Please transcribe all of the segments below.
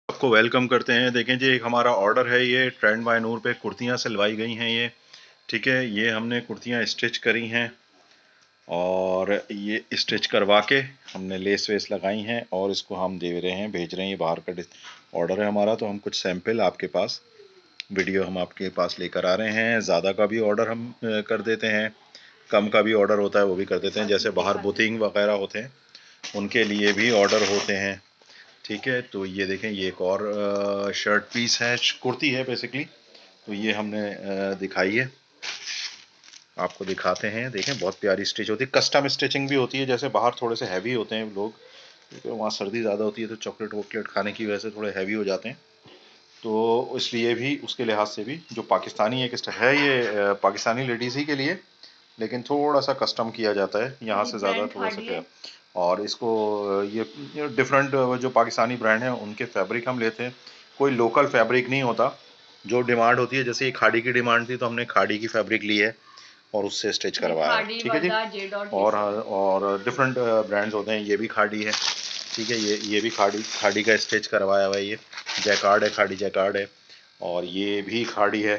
आपको वेलकम करते हैं। देखें जी, एक हमारा ऑर्डर है, ये ट्रेंड बाय नूर पे कुर्तियाँ सिलवाई गई हैं ये, ठीक है। ये हमने कुर्तियाँ स्टिच करी हैं और ये स्टिच करवा के हमने लेस वेस लगाई हैं और इसको हम दे रहे हैं, भेज रहे हैं। ये बाहर का ऑर्डर है हमारा, तो हम कुछ सैंपल आपके पास वीडियो हम आपके पास लेकर आ रहे हैं। ज़्यादा का भी ऑर्डर हम कर देते हैं, कम का भी ऑर्डर होता है वो भी कर देते हैं। जैसे बाहर बुकिंग वगैरह होते हैं उनके लिए भी ऑर्डर होते हैं, ठीक है। तो ये देखें, ये एक और शर्ट पीस है, कुर्ती है बेसिकली। तो ये हमने दिखाई है, आपको दिखाते हैं। देखें, बहुत प्यारी स्टिच होती है, कस्टम स्टिचिंग भी होती है। जैसे बाहर थोड़े से हैवी होते हैं लोग, क्योंकि वहाँ सर्दी ज़्यादा होती है तो चॉकलेट वॉकलेट खाने की वजह से थोड़े हैवी हो जाते हैं। तो इसलिए भी, उसके लिहाज से भी, जो पाकिस्तानी एक है, ये पाकिस्तानी लेडीज़ ही के लिए, लेकिन थोड़ा सा कस्टम किया जाता है यहाँ से ज़्यादा, थोड़ा सा क्या। और इसको ये डिफरेंट जो पाकिस्तानी ब्रांड हैं उनके फैब्रिक हम लेते हैं, कोई लोकल फैब्रिक नहीं होता। जो डिमांड होती है, जैसे ये खाड़ी की डिमांड थी तो हमने खाड़ी की फैब्रिक ली है और उससे स्टिच करवाया है, ठीक है जी। और डिफरेंट ब्रांड्स होते हैं, ये भी खाड़ी है, ठीक है। ये भी खाड़ी का स्टिच करवाया हुआ है। ये जैकार्ड है, खाड़ी जैकार्ड है। और ये भी खाड़ी है,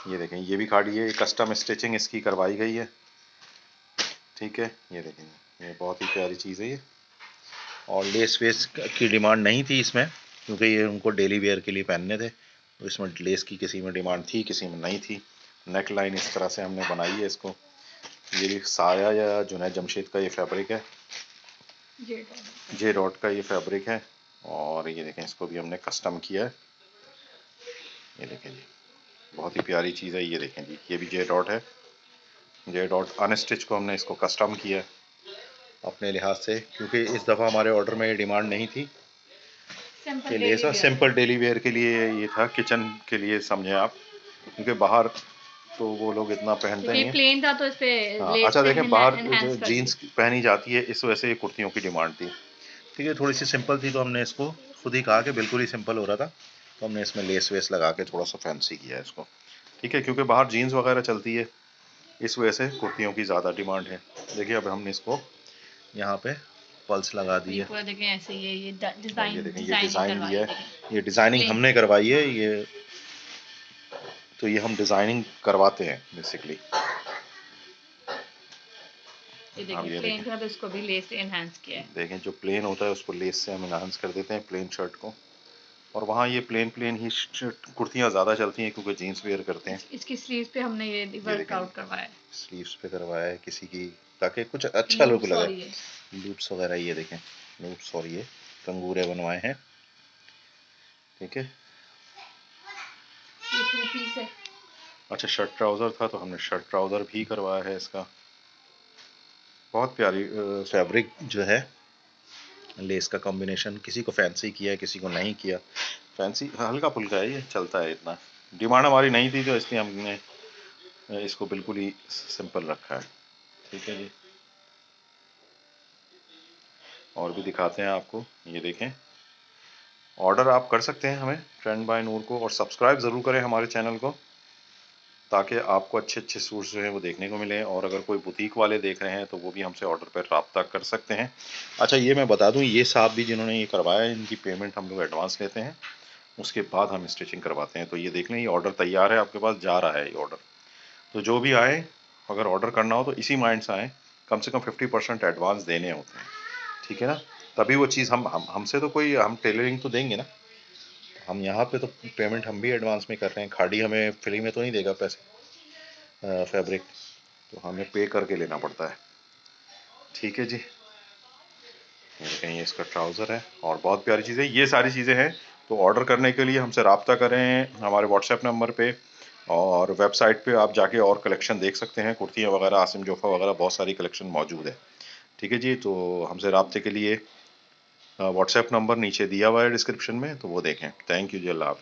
ये देखें, ये भी खाड़ी है। कस्टम स्टिचिंग इसकी करवाई गई है, ठीक है। ये देखें, ये बहुत ही प्यारी चीज़ है ये। और लेस वेस की डिमांड नहीं थी इसमें, क्योंकि ये उनको डेली वेयर के लिए पहनने थे, तो इसमें लेस की किसी में डिमांड थी, किसी में नहीं थी। नेक लाइन इस तरह से हमने बनाई है इसको। ये भी साया या जुनैद जमशेद का ये फैब्रिक है, जे डॉट का ये फैब्रिक है। और ये देखें, इसको भी हमने कस्टम किया है। ये देखें जी, बहुत ही प्यारी चीज़ है। ये देखें जी, ये भी जे डॉट है, जे डॉट अनस्टिच को हमने इसको कस्टम किया अपने लिहाज से, क्योंकि इस दफ़ा हमारे ऑर्डर में ये डिमांड नहीं थी कि लेसा सिंपल डेली वेयर के लिए ये था, किचन के लिए समझें आप, क्योंकि बाहर तो वो लोग इतना पहनते नहीं हैं। प्लेन था तो इस पे हाँ, लेस अच्छा से देखें, बाहर जो एनहांस कर जीन्स पहनी जाती है, इस वजह से ये कुर्तियों की डिमांड थी, ठीक है। थोड़ी सी सिंपल थी तो हमने इसको खुद ही कहा कि बिल्कुल ही सिंपल हो रहा था, तो हमने इसमें लेस वेस लगा के थोड़ा सा फैंसी किया है इसको, ठीक है। क्योंकि बाहर जीन्स वगैरह चलती है, इस वजह से कुर्तियों की ज़्यादा डिमांड है। देखिए, अब हमने इसको यहाँ पे पल्स लगा दी है। पूरा देखें ऐसे ये और ये डिजाइन देखें, ये डिजाइनिंग डिज़ाइन करवाई दिया है, देखें ये डिज़ाइनिंग प्लेन हमने करवाई है ये। तो ये हम डिज़ाइनिंग करवाते हैं बेसिकली। ये अब देखें ये प्लेन देखें, था तो इसको भी लेस से एनहांस किया है। देखें जो प्लेन होता है उसको लेस से हम इनहांस कर देते हैं, प्लेन शर्ट को। और वहाँ ये प्लेन प्लेन ही कुर्तियाँ ज़्यादा चलती हैं, क्योंकि जीन्स वेयर करते हैं। इसकी स्लीव्स पे हमने ये ये वर्क देखें, आउट करवाया है, स्लीव्स पे करवाया है किसी की, ताकि कुछ अच्छा लुक लूप्स लगे, और ये लूप्स वगैरह। ये देखें, लूप्स और ये कंगूरे बनवाए हैं, ठीक है। टू पीस है। अच्छा, शर्ट ट्राउज़र था तो हमने शर्ट ट्राउज़र भी करवाया है इसका। बहुत प्यारी फैब्रिक जो है, लेस का कॉम्बिनेशन, किसी को फैंसी किया है, किसी को नहीं किया। फैंसी हल्का फुल्का है, ये चलता है इतना। डिमांड हमारी नहीं थी तो इसलिए हमने इसको बिल्कुल ही सिंपल रखा है, ठीक है जी। और भी दिखाते हैं आपको, ये देखें। ऑर्डर आप कर सकते हैं हमें, ट्रेंड बाय नूर को, और सब्सक्राइब ज़रूर करें हमारे चैनल को, ताकि आपको अच्छे अच्छे सूट्स जो हैं वो देखने को मिलें। और अगर कोई बुटीक वाले देख रहे हैं तो वो भी हमसे ऑर्डर पर रब्ता कर सकते हैं। अच्छा, ये मैं बता दूं, ये साहब भी जिन्होंने ये करवाया है, इनकी पेमेंट हम लोग एडवांस लेते हैं, उसके बाद हम स्टिचिंग करवाते हैं। तो ये देख लें, ये ऑर्डर तैयार है आपके पास, जा रहा है ये ऑर्डर। तो जो भी आए, अगर ऑर्डर करना हो तो इसी माइंड से आएँ, कम से कम 50% एडवांस देने होते हैं, ठीक है ना। तभी वो चीज़ हमसे तो कोई, हम टेलरिंग तो देंगे ना, हम यहाँ पे तो पेमेंट हम भी एडवांस में कर रहे हैं। खाड़ी हमें फ्री में तो नहीं देगा पैसे, फैब्रिक तो हमें पे करके लेना पड़ता है, ठीक है जी। ये देखें, ये इसका ट्राउज़र है और बहुत प्यारी चीज़ है। ये सारी चीज़ें हैं, तो ऑर्डर करने के लिए हमसे रब्ता करें हमारे व्हाट्सएप नंबर पे, और वेबसाइट पे आप जाके और कलेक्शन देख सकते हैं, कुर्तियाँ वगैरह, आसिम जोफ़ा वगैरह, बहुत सारी कलेक्शन मौजूद है, ठीक है जी। तो हमसे रब्ते के लिए व्हाट्सएप नंबर नीचे दिया हुआ है डिस्क्रिप्शन में, तो वो देखें। थैंक यू जी, अल्लाह हाफ़िज़।